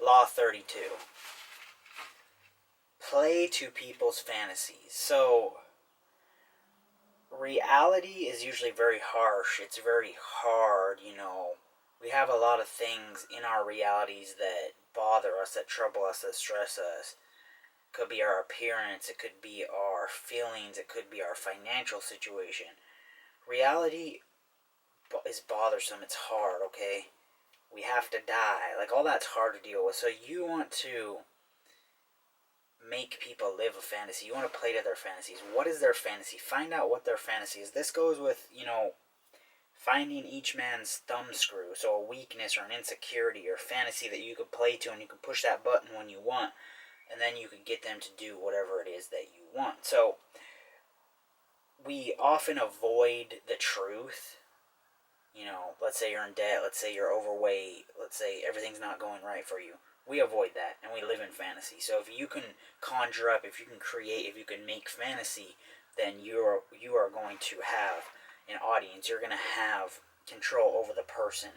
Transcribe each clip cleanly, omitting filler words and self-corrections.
Law 32. Play to people's fantasies. So, reality is usually very harsh. It's very hard, We have a lot of things in our realities that bother us, that trouble us, that stress us. It could be our appearance, it could be our feelings, it could be our financial situation. Reality is bothersome, it's hard, okay? We have to die. Like, all that's hard to deal with. So you want to make people live a fantasy. You want to play to their fantasies. What is their fantasy? Find out what their fantasy is. This goes with, finding each man's thumb screw. So a weakness or an insecurity or fantasy that you could play to, and you can push that button when you want, and then you could get them to do whatever it is that you want. So we often avoid the truth. Let's say you're in debt, let's say you're overweight, let's say everything's not going right for you. We avoid that, and we live in fantasy. So if you can conjure up, if you can create, if you can make fantasy, then you are going to have an audience. You're going to have control over the person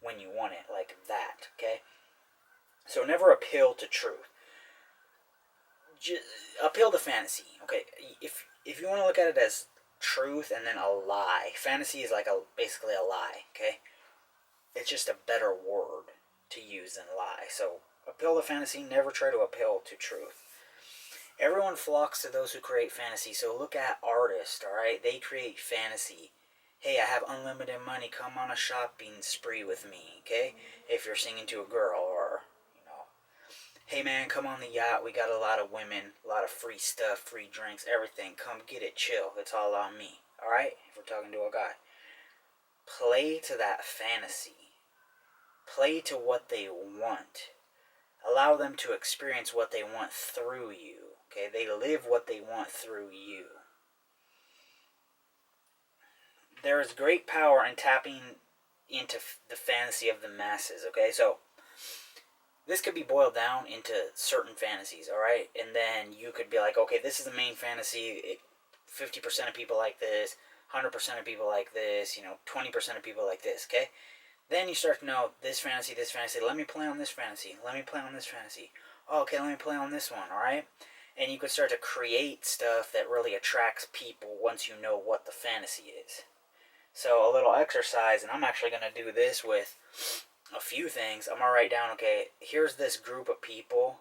when you want it, like that, okay? So never appeal to truth. Just appeal to fantasy, okay? If you want to look at it as truth and then a lie. Fantasy is like basically a lie, okay? It's just a better word to use than lie. So appeal to fantasy, never try to appeal to truth. Everyone flocks to those who create fantasy. So look at artists, alright? They create fantasy. Hey, I have unlimited money, come on a shopping spree with me, okay? If you're singing to a girl, or, hey man, come on the yacht, we got a lot of women, a lot of free stuff, free drinks, everything, come get it, chill, it's all on me, alright? If we're talking to a guy. Play to that fantasy. Play to what they want. Allow them to experience what they want through you, okay? They live what they want through you. There is great power in tapping into the fantasy of the masses, okay? So, this could be boiled down into certain fantasies, alright? And then you could be like, okay, this is the main fantasy. 50% of people like this. 100% of people like this. 20% of people like this, okay? Then you start to know this fantasy. Let me play on this fantasy. Oh, okay, let me play on this one, alright? And you could start to create stuff that really attracts people once you know what the fantasy is. So a little exercise, and I'm actually going to do this with a few things. I'm going to write down, okay, here's this group of people.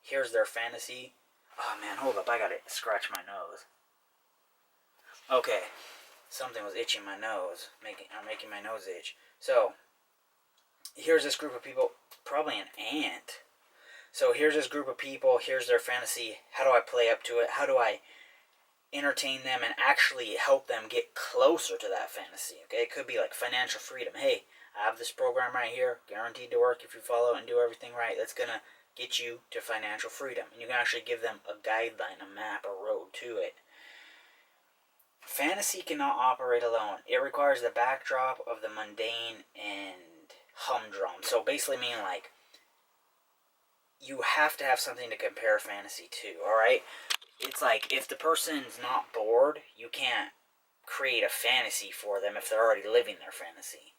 Here's their fantasy. Oh man, hold up, I got to scratch my nose. Okay, something was itching my nose. I'm making my nose itch. So, here's this group of people. Probably an ant. So here's this group of people. Here's their fantasy. How do I play up to it? How do I entertain them and actually help them get closer to that fantasy? Okay, it could be like financial freedom. Hey, I have this program right here, guaranteed to work if you follow it and do everything right. That's going to get you to financial freedom. And you can actually give them a guideline, a map, a road to it. Fantasy cannot operate alone. It requires the backdrop of the mundane and humdrum. So basically meaning like, you have to have something to compare fantasy to, alright? It's like, if the person's not bored, you can't create a fantasy for them if they're already living their fantasy.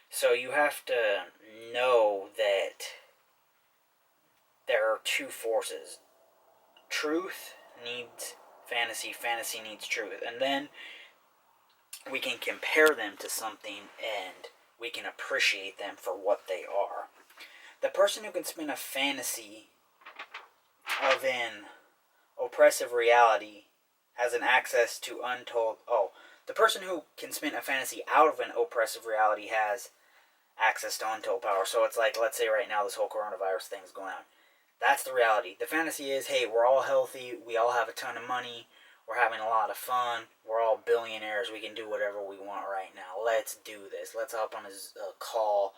So you have to know that there are two forces. Truth needs fantasy, fantasy needs truth. And then we can compare them to something and we can appreciate them for what they are. The person who can spin a fantasy of an oppressive reality has an access to untold... the person who can spin a fantasy out of an oppressive reality has access to untold power. So it's like, let's say right now this whole coronavirus thing is going on. That's the reality. The fantasy is, hey, we're all healthy, we all have a ton of money, we're having a lot of fun, we're all billionaires, we can do whatever we want right now. Let's do this. Let's hop on a call,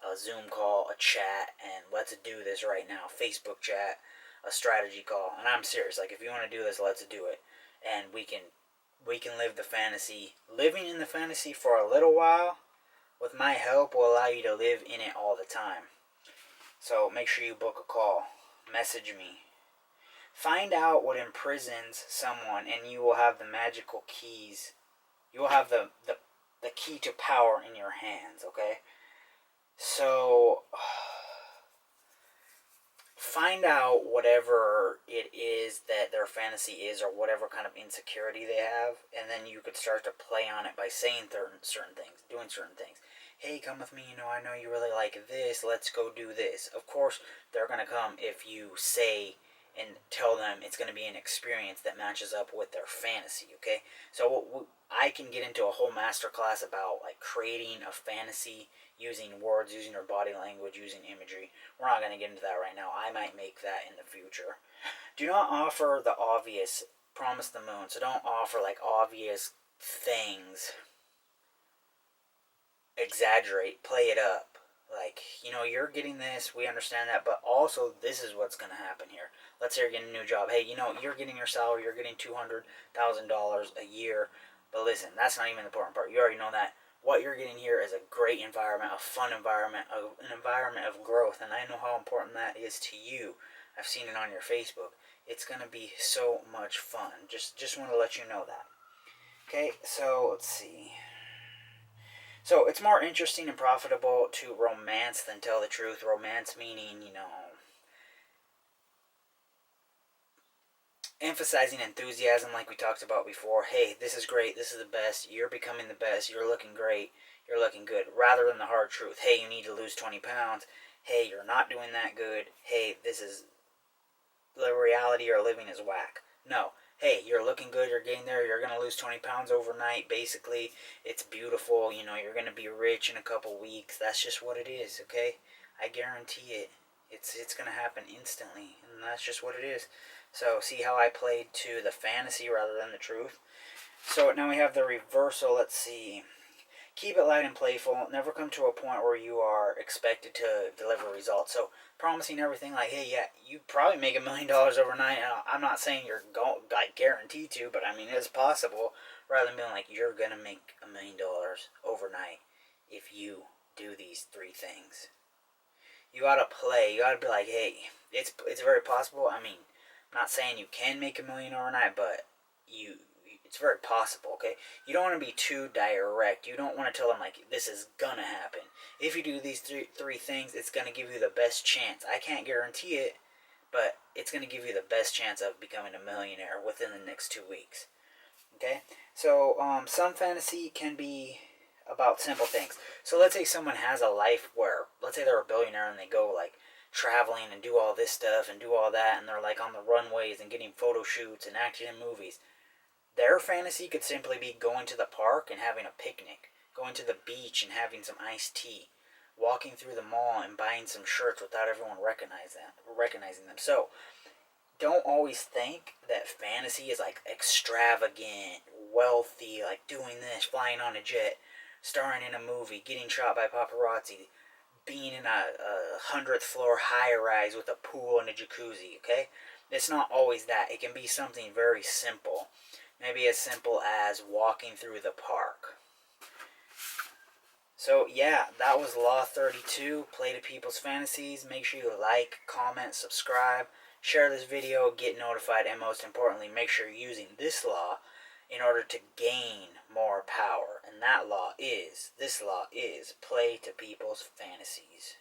a Zoom call, a chat, and let's do this right now. Facebook chat, a strategy call. And I'm serious. Like, if you want to do this, let's do it. And we can live the fantasy. Living in the fantasy for a little while, with my help, will allow you to live in it all the time. So make sure you book a call. Message me. Find out what imprisons someone, and you will have the magical keys. You will have the key to power in your hands, okay? So, find out whatever it is that their fantasy is, or whatever kind of insecurity they have, and then you could start to play on it by saying certain things, doing certain things. Hey, come with me, I know you really like this, let's go do this. Of course, they're going to come if you say and tell them it's going to be an experience that matches up with their fantasy, okay? So I can get into a whole masterclass about like creating a fantasy using words, using your body language, using imagery. We're not going to get into that right now. I might make that in the future. Do not offer the obvious. Promise the moon. So don't offer like obvious things. Exaggerate. Play it up. Like, you're getting this. We understand that. But also, this is what's going to happen here. Let's say you're getting a new job. Hey, you're getting your salary. You're getting $200,000 a year. But listen, that's not even the important part. You already know that. What you're getting here is a great environment, a fun environment, an environment of growth, and I know how important that is to you. I've seen it on your Facebook. It's going to be so much fun. Just want to let you know that. Okay, so let's see. So it's more interesting and profitable to romance than tell the truth. Romance meaning, emphasizing enthusiasm like we talked about before. Hey, this is great, this is the best, you're becoming the best, you're looking great, you're looking good, rather than the hard truth. Hey, you need to lose 20 pounds. Hey, you're not doing that good. Hey, this is the reality you're living is whack. No. Hey, you're looking good, you're getting there, you're going to lose 20 pounds overnight. Basically, it's beautiful, you're going to be rich in a couple weeks. That's just what it is, okay? I guarantee it. It's going to happen instantly, and that's just what it is. So see how I played to the fantasy rather than the truth? So now we have the reversal. Let's see. Keep it light and playful. Never come to a point where you are expected to deliver results. So promising everything like, hey, yeah, you probably make $1 million overnight. I'm not saying you're like guaranteed to, but I mean it's possible. Rather than being like, you're gonna make $1 million overnight if you do these 3 things. You gotta play. You gotta be like, hey, it's very possible. I mean, I'm not saying you can make $1 million overnight, but it's very possible, okay? You don't want to be too direct. You don't want to tell them, like, this is gonna happen. If you do these three things, it's gonna give you the best chance. I can't guarantee it, but it's gonna give you the best chance of becoming a millionaire within the next 2 weeks, okay? So, some fantasy can be about simple things. So let's say someone has a life where, let's say they're a billionaire and they go, like, traveling and do all this stuff and do all that, and they're, like, on the runways and getting photo shoots and acting in movies. Their fantasy could simply be going to the park and having a picnic, going to the beach and having some iced tea, walking through the mall and buying some shirts without everyone recognizing them. So, don't always think that fantasy is like extravagant, wealthy, like doing this, flying on a jet, starring in a movie, getting shot by paparazzi, being in a 100th floor high-rise with a pool and a jacuzzi, okay? It's not always that. It can be something very simple. Maybe as simple as walking through the park. So yeah, that was Law 32, Play to People's Fantasies. Make sure you like, comment, subscribe, share this video, get notified, and most importantly, make sure you're using this law in order to gain more power. And this law is Play to People's Fantasies.